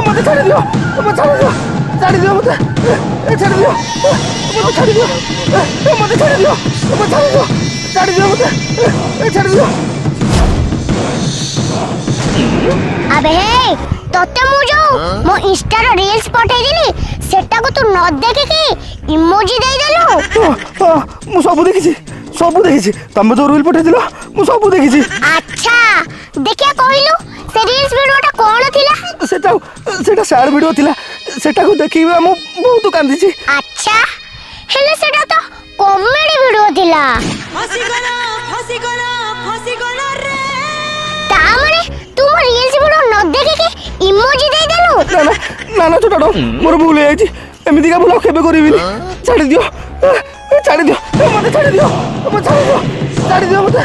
मत छाड़ दियो छाड़ दियो मत छाड़ दियो मत छाड़ दियो मत छाड़ दियो मत छाड़ दियो छाड़ दियो मत छाड़ दियो। अबे हे तोते मु जो मो इंस्टा रो रील्स पठाई दिली सेटा को तू न देखे कि इमोजी दे देलु। मु सब देखिछि तमे जो रील पठाई दिलो मु सब देखिछि। अच्छा देखिया कहलु से रील्स वीडियोटा कोन थिला? सेटा सैड वीडियो थिला सेटा को देखि मु बहुत कांदिछि। अच्छा हेले सेटा तो कॉमेडी वीडियो थिला। फसी गला रे ता माने तू मो रील्स वीडियो न देखे कि इमोजी दे देलु? ना छोटाडो मोर भूल हो जाइछि एमिति का भूल केबे करिबिनी। छाड़ दियो मत छाड़ दियो छाड़ दियो मत।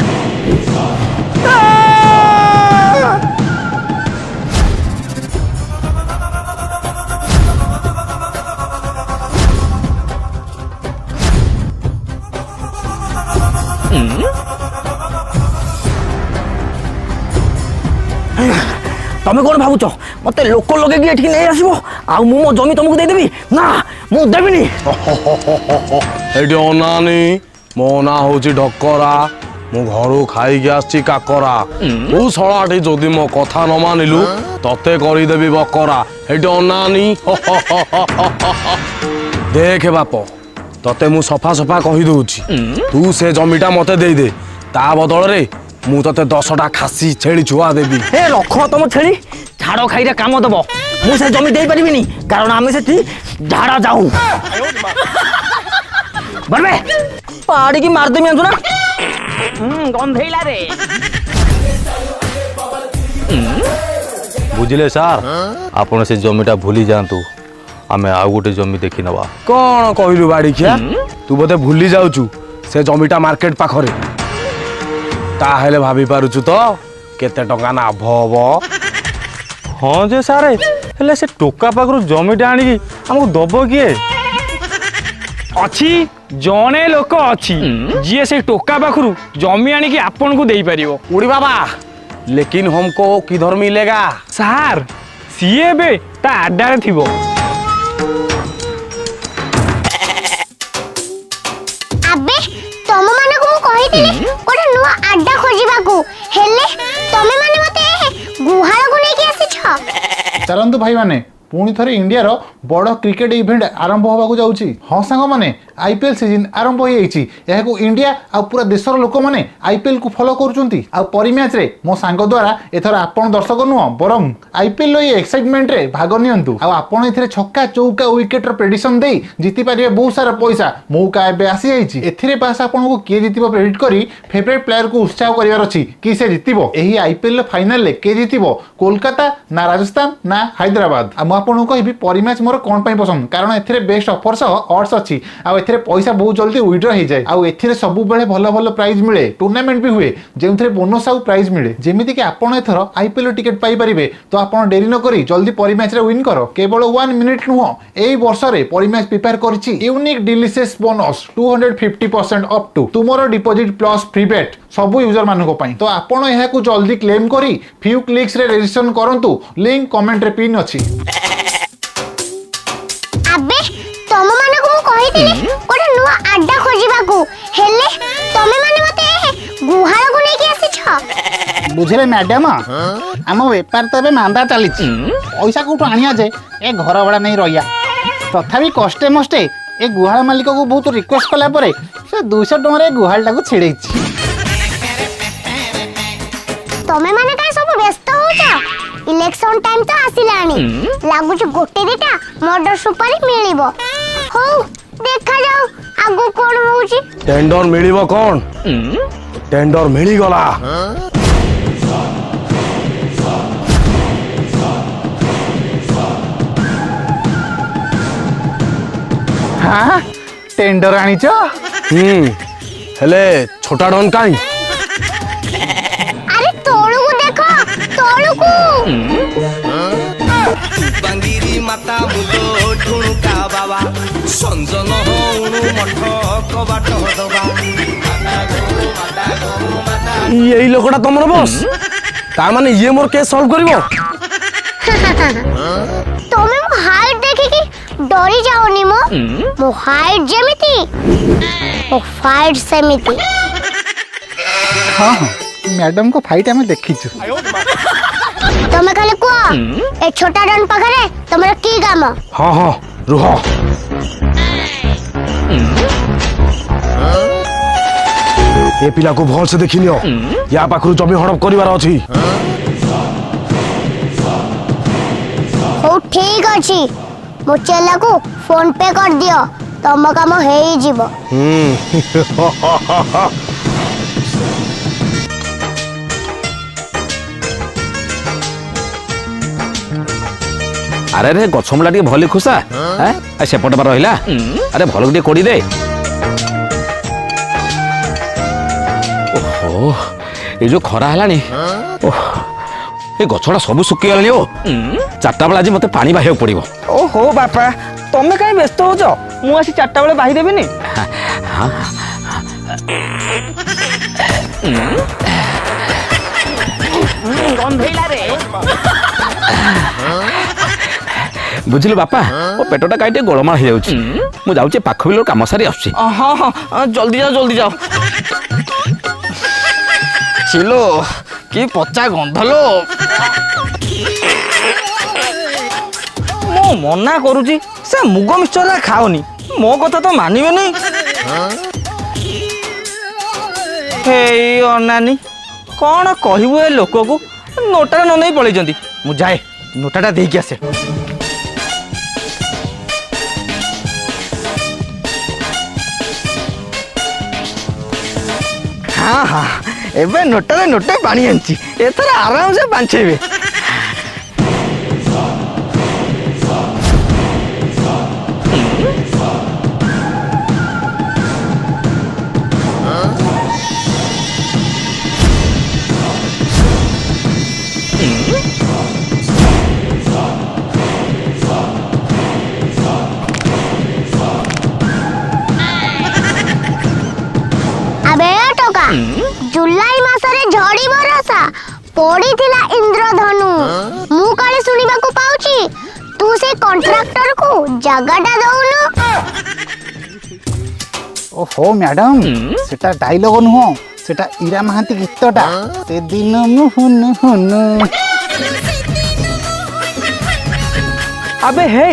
तमे कौन भावुच मत लोक लगे ये नहीं आसो आ मो जमी तुमको देदेवी ना मु देविनी। एटी अनानी मो ना हूँ ढकरा मु घर खाई आसी काकरा तू शलाटी जदि मो कथा न मानिलु तते करदेवी बकरा एटी अनानी। देख बाप तते मु सफा सफा कही दूची तू से जमीटा मते दे दे ता बदल रे मु तते 10टा खासी छेली छुआ देवी। हे रख तुम छेली झाड़ खाई काम दब मु से जमी दे पारिबिनी कारण आमे सेठी झाड़ा जाऊ बरबे पाड़ी की मार देमी ना गंधेला रे। बुझिले सार आपण से जमीटा भूली जातु आमे आउ गोटे जमी देखि नवा। कौन कहलु बाड़ीखिया तू बोधे भूली जाऊचु से जमीटा मार्केट पाखरे ताहेले भाभी पारुचु तो केते टंका लाभ हबो। हाँ जे सारे हेले से टोका पाखरु जमीटा आनी हमको दब किए? अच्छी जने लोक अच्छी जी से टोका पाखरु जमी आनी कि आपन को दे परिवो। उड़ी बाबा लेकिन हमको किधर मिलेगा? सार सीए बे ता अड्डा थिबो। अबे तम माने को मु कहितिली कोठे नुवा अड्डा खोजिबा को हेले तमे माने मते गुहाळ को नै कि आसी छ। चलंतु भाई माने पुणी थे इंडिया रो बड़ क्रिकेट इवेंट आरंभ होगा जाऊँगी। हाँ सांग मैंने आईपीएल सीजन आरंभ हो इंडिया आ पूरा देशर लोक मैंने आईपीएल को फॉलो करी मैच रे मो सांग द्वारा एथर आपण दर्शक नुह बरम आईपीएल ये एक्साइटमेंट रे भाग नियंतु आपण एथरे छक्का चौका विकेट प्रेडिक्शन दे जीति पारे बहुत सारा पैसा मौका एबे आसी जाइछि। एथिरे पास आपण को किए जितिबो प्रेडिक्ट करी फेवरेट प्लेयर को उत्साह करिवार अछि कि से जितिबो। एही आईपीएल फाइनल ले के जितिबो कोलकाता ना राजस्थान ना हैदराबाद। आपको कहबी परी मैच मोर कौन पाई पसंद कारण एथिरे बेस्ट ऑफर सह ऑड्स अछि आ एथिरे पैसा बहुत जल्दी विड्रॉ हो जाए आ एथिरे सब बेले भलो भलो प्राइज मिले टूर्नामेंट भी हुए जेउथरे बोनस आ प्राइज मिले जेमिति कि आपण एथर आईपीएल टिकट पाई परिबे तो आपण देरी न करी जल्दी परी मैच रे विन करो केवल 1 मिनिट नुह एई वर्ष रे परी मैच प्रिपेयर करछि unique delicious bonus 250% up to तुमरो डिपॉजिट प्लस फ्री बेट सब यूजर मानको पई तो आपण एहा को जल्दी क्लेम करी फ्यू क्लिक्स रे रजिस्ट्रेशन करंतु लिंक कमेंट रे पिन अछि। अबे तम माने को मु कहितिली कोठे नुवा अड्डा खोजिबा को हेले तमे माने मते गुहाळ को नै कि आसी छ। बुझिले मैडम आम बेपार तो मांदा चली पैसा कौटू आनिया जे ए घर भड़ा नहीं रहिया तथापि कष्टे मष्टे ए गुहाळ मालिक को बहुत रिक्वेस्ट कला परे से 200 टଙ୍କା गुहाळ टाको छिड़ेछि। तमे माने काय सब व्यस्त हो जा इलेक्शन टाइम तो आसिलानी लागुच गोटे दिटा मर्डर सुपारी मिलिबो हो देखा जाओ आगो कोन होउची। टेंडर मिलिबो कोन? टेंडर मिली गला। हाँ टेंडर आनी छ हेले छोटा डन काई अरे तोळू को देखो तोळू को बंगीरी माता मुलो ठुणका ବାବା ସଞ୍ଜନ ହଉଣୁ ମଠ କବାଟ ଦବା ଏଇ ଲୋକଟା ତମର ବସ୍ ତା ମାନେ ଇଏ ମୋର କେସ୍ ସଲ୍ଭ କରିବ ତମେ ମୋ ହାଇଟ୍ ଦେଖିକି ଡରି ଯାଉନି ମୋ ହାଇଟ୍ ଯେମିତି ମୋ ଫାଇଟ୍ ସେମିତି। ହଁ ହଁ ମ୍ୟାଡମ को फाइट आम देखीचु ତମେ ଖାଲି କୁହ ଏ ଛୋଟା ଡନ୍ ପାଖରେ ତମର କି କାମ? ହଁ ହଁ ରୁହ ଏ ପିଲାକୁ ଭଲସେ ଦେଖିନିଅ ୟା ପାଖରୁ ଜମି ହଡପ କରିବାର ଅଛି। ହଉ ଠିକ ଅଛି ମୋ ଚେଲାକୁ ଫୋନ ପେ କରିଦିଅ ତମ କାମ ହେଇଯିବ। अरे रे गछमला टे भली खुसा सेपट बार रहा अरे भल टे कोड़ी दे ओहो ये जो खरा है ये गछड़ा सब सुखी गलानी ओ चारटा बेला आज मत पानी बाहिया पड़ो। ओहो बापा तमे कहीं व्यस्त हो मु आसी 4टा बेले बाही देबिनी। गंधैला रे बुझिलु बापा ओ पेटटा काई गोलमाल हो जाउछि मु जाउछि पाख बिलो काम सारी आछी। हाँ हाँ जल्दी जाओ चिलो कि पचा गंधलो मो मना करूची से मुग मिक्सचर खाओनी मो कथा तो मानिबे नहीं। हे अनानी कौन कहबू ए लोक को नोटा न नहीं पड़े मु जाए नोटाटा देके आसे। हाँ हाँ एबे नोटा नोटे पानी आंची एथर आराम से बांचेबे। जुलाई मासरे झड़ी बरसा पड़ीथिला इंद्रधनु मु काले सुनिबा को पाउची तू से कॉन्ट्रैक्टर को जगहटा दउनु। ओहो मैडम सेटा डायलॉग नुह सेटा इरा महांती गीतटा से दिन मुहुन हुन। अबे हे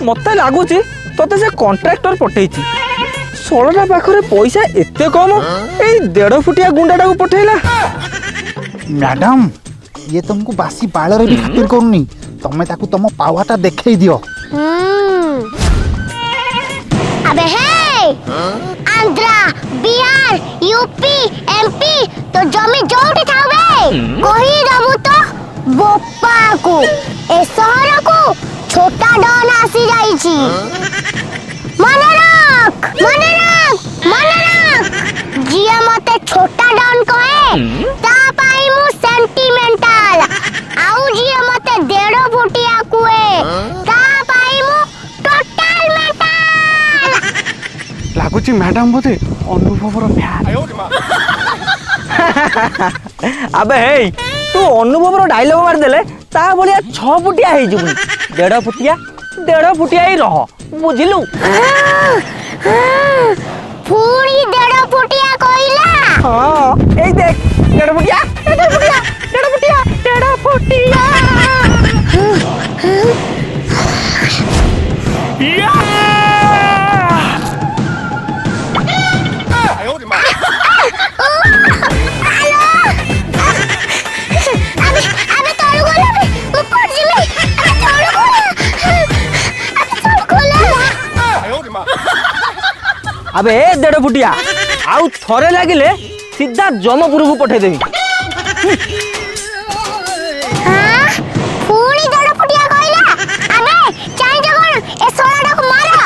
मते लागुची तते से कॉन्ट्रैक्टर पठेइची सोलटा पाखरे पैसा एते कम ए 1.5 फुटिया गुंडाटा को पठेला। मैडम ये तुमको बासी बाल रे भी खातिर करूनी तमे ताकू तम पावाटा देखेई दियो। अबे हे आंध्रा बिहार यूपी एमपी तो जमी जोठी थावे कही दबु तो बोपा को ए शहर को छोटा डॉन आसी जाईची। मने रख जिया मते छोटा डॉन कहे ता पाई मु सेंटिमेंटल आउ जिया मते 1.5 फुटिया कुए ता पाई मु टोटल मेटल। लागुची मैडम बोधे अनुभवर फ्यान। अबे हे तू अनुभवर डायलॉग मार देले ता बोलिया 6 फुटिया हे जबु 1.5 फुटिया ही रह बुझिलु। पूरी 1.5 फुटिया कोइला। हां ए देख 1.5 फुटिया अबे 1.5 फुटिया आउ थरे लागिले सीधा जमपुर को पठे देबी। हां पूरी 1.5 फुटिया कोइला अबे चाहि जगन ए सोलाडा को मारो।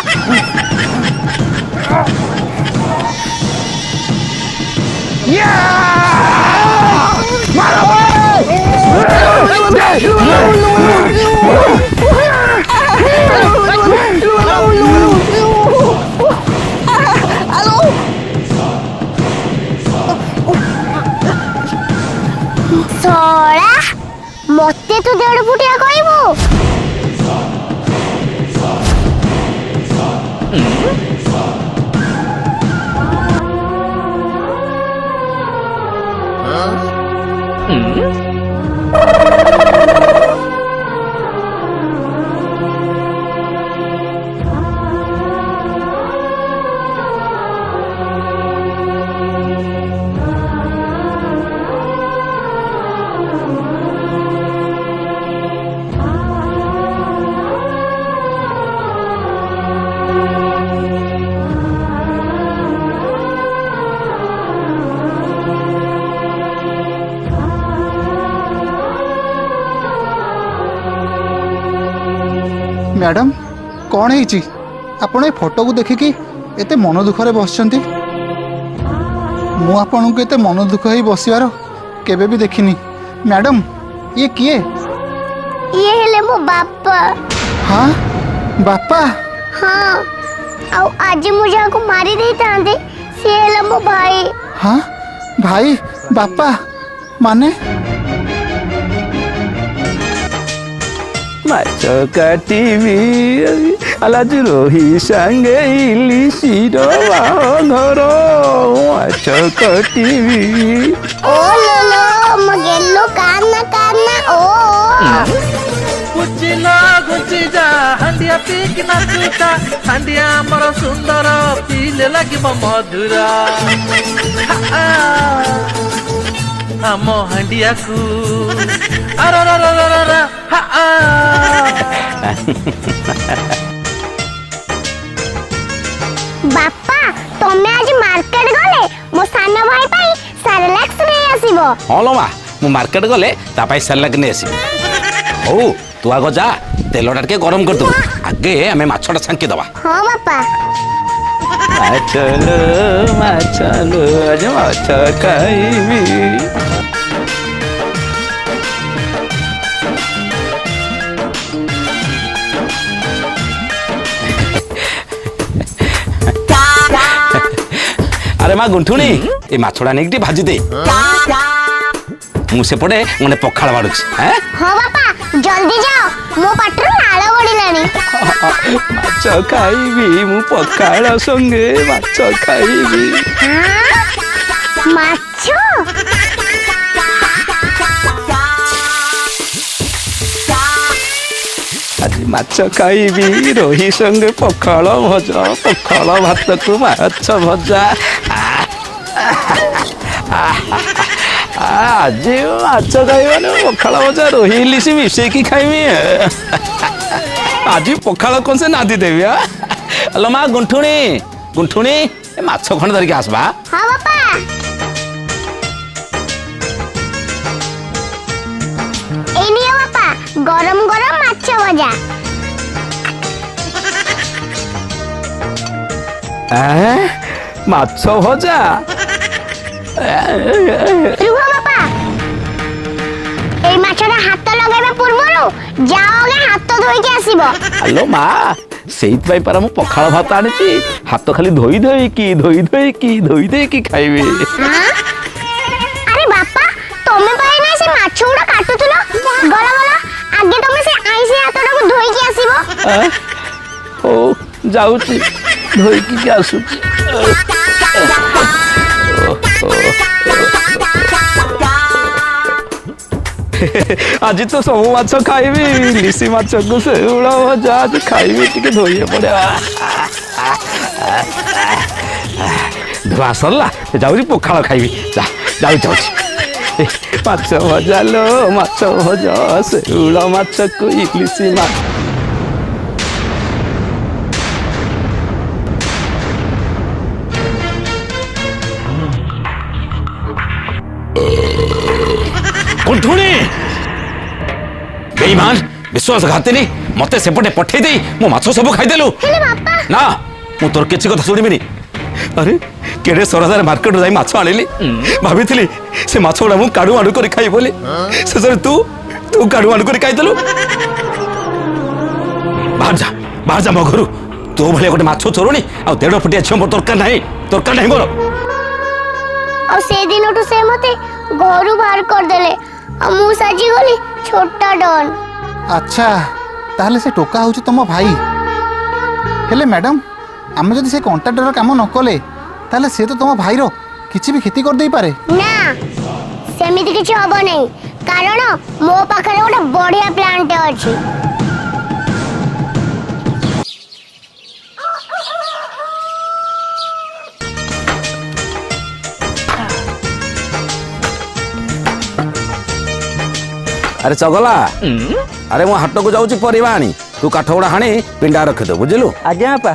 या मारो मते तू 1.5 फुटिया कहबो मैडम कौन है आपण ए फोटो को देखिकी एते मन दुखरे बसचंती मु आपन को एते मन दुख ही बसिवार केबे भी देखिनी मैडम ये किए ये हेले मो बापा हाँ बापा हाँ आउ आज मुझे को मारी दे तांदे से हेले मो भाई हाँ भाई बापा माने माछ काटिबी आलाज रोही सांगे इलिशिर घर माछ काटिबी ओ लो मगेलो काना काना ओ कुचिला गुचिजा हंडिया पीक नाचुता हंडिया हमर सुंदर पीले लागिब मधुरा हम हंडिया को अरररररर बापा तमे आज मार्केट गले मो सानो भाई पाई सेरेलैक्स नै आसीबो हाँ लो माँ मु मार्केट गले तापाई सेरेलैक नहीं आसी हो तू आग जा तेलटा टिके गरम कर दो आगे आमे माछटा छांकी दवा हां बापा माछलो आज माछ खाइबी अरे माँ गुंठुनी ए माछड़ा नहीं भाजी दे मुझे पड़े मैंने पखाड़ मारुच हैं हां बापा जल्दी जाओ मो पाटर नाळ बडिलानी माछ खाइबी मु पखाड़ संगे माछ खाइबी हां माछो आज माछ खाइबी रोही संगे पखाड़ भजा पखाड़ भात को माछ भजा आज माछ खाइबाने पखाड़ भजा रोही इलिशी मिसेकी खाइबी आज पखाड़ कौन से नादी देवी हेलो माँ गुंठुणी ए माछ खंड धरिक आसबा हां बापा एनिया बापा गरम गरम माछ भजा माछ भजा रुह बापा ए माछरा हाथ लगाइबा पूर्वरु जाओगे हाथ धोई के आसीबो हेलो माँ से पारा मु पखाड़ भात आनी हाथ खाली धोई धोई खाइबी अरे बापा तमे पाए ना से माछ उडा काटुतलो गला गला आगे तमे से आइसे हाथटा को धोई के आसीबो ओ जाउची धोई की आसु आज तो सब माछ खाइबी लिसी माछ को सेउला भजा आज खाइबी टिके धोइए पड़े धुआ सरला जाउरी पखाड़ खाइबी जाउची माछ भजा लो माछ भजा सेउला माछ को इलिसी माछ गुंठुणी बेईमान विश्वासघाती नहीं मते सेपटे पठे दे मो माछ सब खाइदेलु हेले बापा ना मु तोर किछि कथा सुनिबिनी अरे केडे सरदार मार्केट जाई माछ आनिली भाबिथिली से माछ गुडा मु काडू आडू करी खाइ बोली से तू काडू आडू करी खाइदेलु बाहर जा मो घरु तो भले गोटे माछ चोरुनी आ 1.5 फुटिया छम दरकार नहीं मोर और से दिन उठू से मते घरु बाहर कर देले ମୁଁ ସାଜିଗଲି ଛୋଟା ଡନ୍। ଆଚ୍ଛା ତାହେଲେ ସେ ଟୋକା ହେଉଛି ତୁମ ଭାଇ। ହେଲେ ମ୍ୟାଡ଼ାମ୍ ଆମେ ଯଦି ସେ କଣ୍ଟ୍ରାକ୍ଟର କାମ ନ କଲେ ତାହେଲେ ସେ ତ ତୁମ ଭାଇର କିଛି ବି କ୍ଷତି କରିଦେଇପାରେ। ନା ସେମିତି କିଛି ହବ ନାହିଁ, କାରଣ ମୋ ପାଖରେ ଗୋଟେ ବଢିଆ ପ୍ଲାନ୍ଟେ ଅଛି। ଆରେ ଚଗଲା, ଆରେ ମୁଁ ହାଟକୁ ଯାଉଛି ପରିବା ଆଣି, ତୁ କାଠ ଗୁଡ଼ା ହାଣି ପିଣ୍ଡା ରଖିଦେବୁ ବୁଝିଲୁ। ଆଜ୍ଞା ବାପା।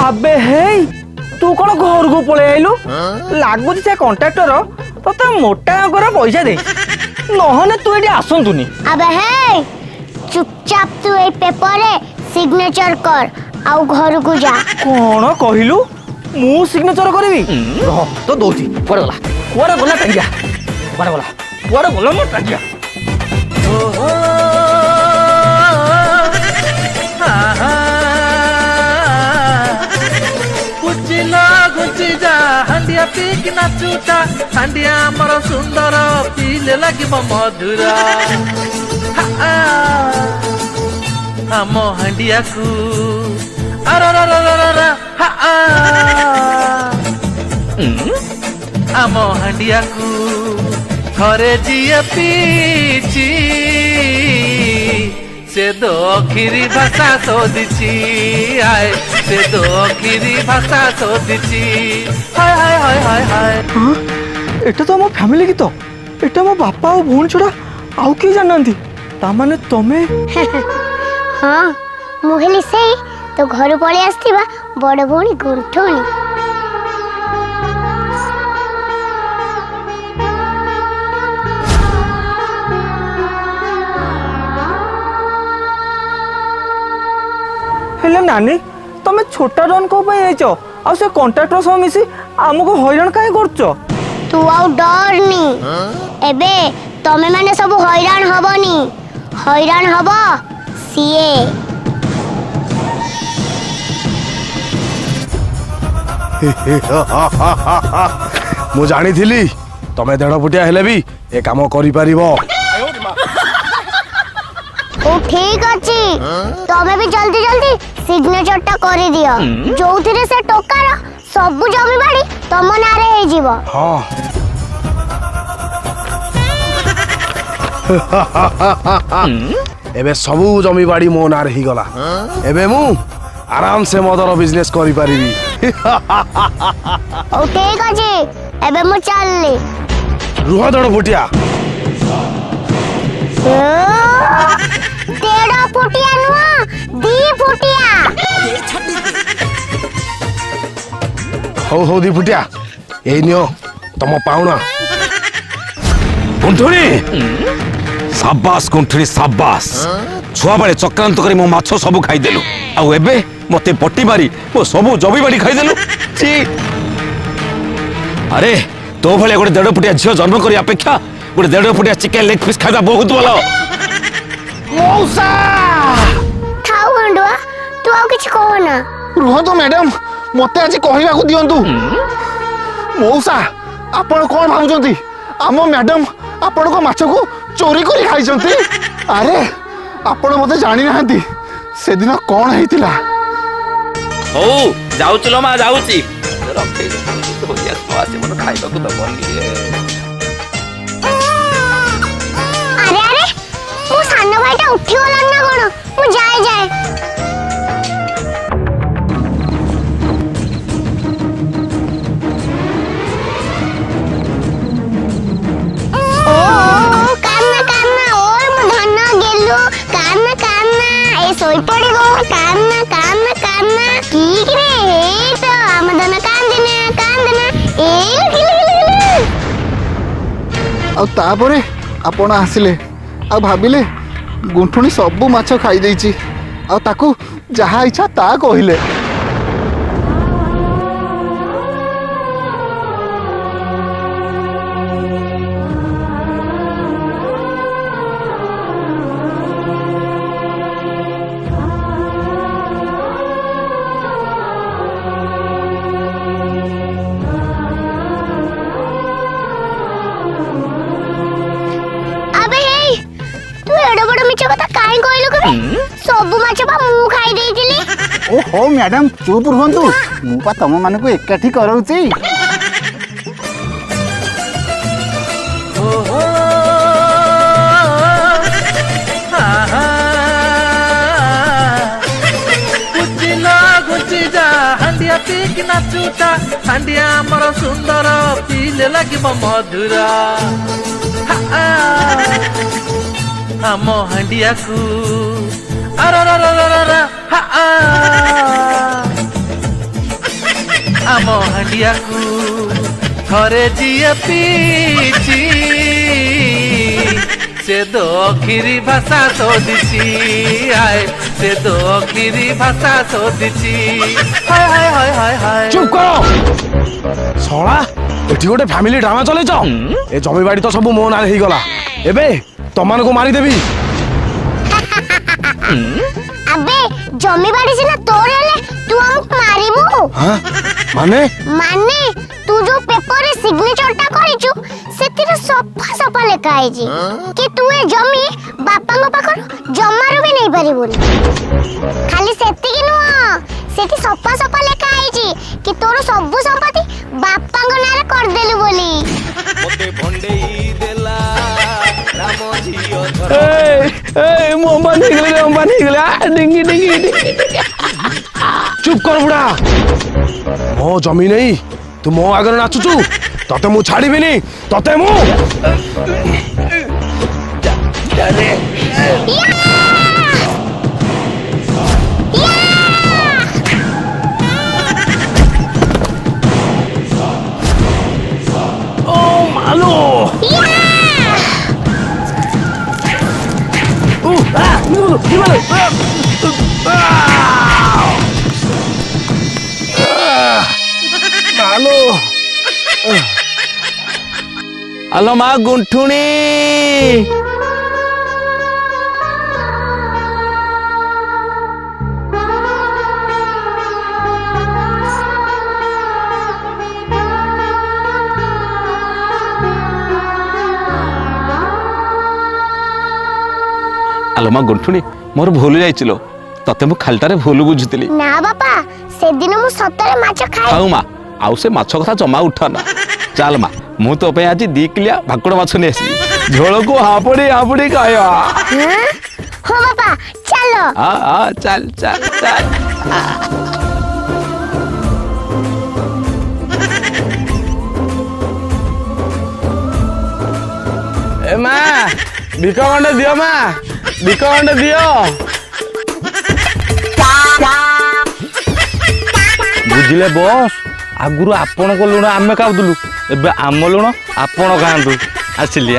আবে হেই তু কোন ঘরকু পলাই আইলু? লাগুছি সে কন্ট্রাক্টর তোতে মোটা করে পয়সা দে, নহলে তু এটি আসନ୍ତୁনি। আবে হে চুপচাপ তু এই পেপারে সিগনেচর কর আউ ঘরকু যা। কোন কহিলু? মু সিগনেচর করিবি? রহ তো দৌছি। কুয়াড়ে গলা? কুয়াড়ে গলা টাঙ্গিয়া? কুয়াড়ে গলা? কুয়াড়ে গলা মো টাঙ্গিয়া? ঘুচি যা হান্ডিয়া পিক নাচুটা, হান্ডিয়া আমার সুন্দর পিলে লাগিব মধুর। আম হান্ডিয়াকু আম হান্ডিয়াকু থরে জিয়ে পিছি, সে দক্ষিণী ভাষা শোধিছি, আয় সে দক্ষিণী ভাষা শোধিছি। হায় হায় হায় হায় হায়। এটা তো আমার ফ্যামিলি গীত, এটা আমার বাপা ও ভଉଣୀ ଛଡା ଆଉ କେହି ଜାଣିନାହାନ୍ତି। ତାମାନେ ତମେ? ହଁ ମୁଁ ହେଲି ସେଇ ତ ଘରୁ ପଳେଇ ଆସିଥିବା ବଡ଼ ଭଉଣୀ ଗୁଣ୍ଠୁଣି। ହେଲେ ନାନୀ ତମେ ଛୋଟା ଡନ୍ କୋ ପାଇଁ ଯାଇଛ, ଆଉ ସେ କଣ୍ଟ୍ରାକ୍ଟର ସହ ମିଶି ଆମକୁ ହଇରାଣ କାହିଁ କରୁଛ? ତୁ ଆଉ ଡରନି, ଏବେ ତମେ ମାନେ ସବୁ ହଇରାଣ ହବନି, ହଇରାଣ ହବ ସିଏ। ମୁଁ ଜାଣିଥିଲି ତମେ 1.5 ଫୁଟିଆ ହେଲେ ବି ଏ କାମ କରିପାରିବ। ଓ ଠିକ ଅଛି, ତମେ ବି ଜଲ୍ଦି ଜଲ୍ଦି ସିଗ୍ନେଚରଟା କରିଦିଅ, ଯୋଉଥିରେ ସେ ଟୋକାର ସବୁ ଜମି ବାଡ଼ି ତମ ନାଁରେ ହେଇଯିବ। ହଁ ଏବେ ସବୁ ଜମି ବାଡ଼ି ମୋ ନାଁରେ ହେଇଗଲା। ଏବେ ମୁଁ ଆରାମସେ ମଦର ବିଜନେସ କରିପାରିବି। ଓ ଠିକ ଅଛି, ଏବେ ମୁଁ ଚାଲିଲି। ରୁହ 1.5 ଫୁଟିଆ। 1.5 ଫୁଟିଆ ନୁହଁ, 2 ଫୁଟିଆ। ହଉ ହଉ 2 ଫୁଟିଆ, ଏଇ ନିଅ ତମ ପାଉଣା। କୁଣ୍ଠୁଣି, ସାବାସ କୁଣ୍ଠୁଣି ସାବାସ। ଛୁଆବେଳେ ଚକ୍ରାନ୍ତ କରି ମୋ ମାଛ ସବୁ ଖାଇଦେଲୁ, ଆଉ ଏବେ ମତେ ପଟି ମାରି ମୋ ସବୁ ଜମି ବାଡ଼ି ଖାଇଦେଲୁ। ଛି! ଆରେ ତୋ ଭଳିଆ ଗୋଟେ 1.5 ଫୁଟିଆ ଝିଅ ଜନ୍ମ କରି ଅପେକ୍ଷା ଗୋଟେ 1.5 ଫୁଟିଆ ଚିକେନ ଲେଗ ପିସ୍ ଖାଇବା ବହୁତ ଭଲ। ମଉସା ଥାଉ ଗଣ୍ଡୁଆ, ତୁ ଆଉ କିଛି କହନା। ରୁହନ୍ତୁ ମ୍ୟାଡାମ, ମତେ ଆଜି କହିବାକୁ ଦିଅନ୍ତୁ। ମଉସା ଆପଣ କଣ ଭାବୁଛନ୍ତି ଆମ ମ୍ୟାଡାମ ଆପଣଙ୍କ ମାଛକୁ ଚୋରି କରି ଖାଇଛନ୍ତି? ଆରେ ଆପଣ ମତେ ଜାଣିନାହାନ୍ତି ସେଦିନ କଣ ହେଇଥିଲା। ହଉ ଯାଉଛି ଲୋ ମା, ଯାଉଛି। ଖାଇବାକୁ ଦବନି। ଆରେ ଆରେ ମୋ ସାନ ଭାଇଟା ଉଠିଗଲାଣି ନା କଣ? ମୁଁ ଯାଏ ଯାଏ। ଶୋଇପଡ଼ିବ କାନ୍ନା କାନ୍ନା କାନ୍ନା ଠିକ ରେ ହେଇ ତ ଆମ ଧନ କାନ୍ଦିନା କାନ୍ଦିନା ଆଉ ତାପରେ ଆପଣ ଆସିଲେ ଆଉ ଭାବିଲେ ଗୁଣ୍ଠୁଣି ସବୁ ମାଛ ଖାଇ ଦେଇଛି ଆଉ ତାକୁ ଯାହା ଇଚ୍ଛା ତା କହିଲେ। ସବୁ ମାଛ ବା ମୁଁ ଖାଇ ଦେଇଥିଲି। ଓହୋ ମ୍ୟାଡାମ ଚୁପ ରୁହନ୍ତୁ, ମୁଁ ପା ତମ ମାନଙ୍କୁ ଏକାଠି କରଉଛି। ହାଣ୍ଡିଆ ପିକି ନାଚୁଟା ହାଣ୍ଡିଆ ଆମର ସୁନ୍ଦର ପିଇଲେ ଲାଗିବ ମଧୁର। ଆମ ହାଣ୍ଡିଆକୁ ଆମ ହାଣ୍ଡିଆକୁ ଥରେ ଯିଏ ପିଇଛି ସେ ଦକ୍ଷିରୀ ଭାଷା ଶୋଧିଛି। ଆଏ ସେ ଦକ୍ଷିରୀ ଭାଷା ଶୋଧିଛି। ଚୁପ୍ କର ଶଳା, ଏଠି ଗୋଟେ ଫ୍ୟାମିଲି ଡ୍ରାମା ଚଲେଇଛ। ଏ ଜମି ବାଡି ତ ସବୁ ମୋ ନାଁରେ ହେଇଗଲା, ଏବେ ତମାନଙ୍କୁ ମାରିଦେବି। ଆବେ ଜମି ବାଡି ସିନା ତୋର ହେଲେ ତୁ ଆମକୁ ମାରିବୁ। ମାନେ ତୁ ଯୋଉ ପେପରରେ ସିଗ୍ନେଚରଟା କରିଛୁ ସେଥିରେ ସଫା ସଫା ଲେଖା ହେଇଛି କି ତୁ ଏ ଜମି ବାପାଙ୍କ ପାଖରୁ ଜମାରୁ ବି ନେଇ ପାରିବୁନି। ଖାଲି ସେତିକି ନୁହଁ, ସେଠି ସଫା ସଫା ଲେଖା ହେଇଛି କି ତୋର ସବୁ ସମ୍ପତ୍ତି ବାପାଙ୍କ ନାଁରେ କରିଦେଲୁ ବୋଲି। ମତେ ଭଣ୍ଡେଇ ଦେଲା ରାମ ଝିଅ ଚୁପ୍ କର ବୁଢା, ମୋ ଜମି ନେଇ ତୁ ମୋ ଆଗରେ ନାଚୁଛୁ, ତତେ ମୁଁ ଛାଡିବିନି। ତତେ ମୁଁ ଆଲୋ ମା ଗୁଣ୍ଠୁଣି, ଆଲୋ ମା ଗୁଣ୍ଠୁଣି, ମୋର ଭୁଲ ଯାଇছিল, ତତେ ମୁଁ ଖାଲିଟାରେ ଭୁଲ ବୁଝୁଥିଲି। ନା ବାପା, ସେଦିନ ମୁଁ ସତରେ ମାଛ ଖାଇ। ଆଉ ମା, ଆଉ ସେ ମାଛ କଥା ଜମା ଉଠାନା। ଚାଲ ମା, ମୁଁ ତୋ ପାଇଁ ଆଜି 2 କିଲିଆ ଭାକୁର ମାଛ ନେଇ ଆସିବି, ଝୋଳକୁ ହାପୁଡି ହାପୁଡି ଖାଇବା। ହଁ ବାପା ଚାଲ। ଚାଲ ଚାଲ ଚାଲ। ଏ ମା ଭିକ ଖଣ୍ଡେ ଦିଅ, ମା ଭିକ ଖଣ୍ଡେ ଦିଅ। ବୁଝିଲେ ବସ୍, ଆଗରୁ ଆପଣଙ୍କ ଲୁଣ ଆମେ ଖାଉଥିଲୁ, ଏବେ ଆମ ଲୁଣ ଆପଣ ଖାଆନ୍ତୁ। ଆସିଲି।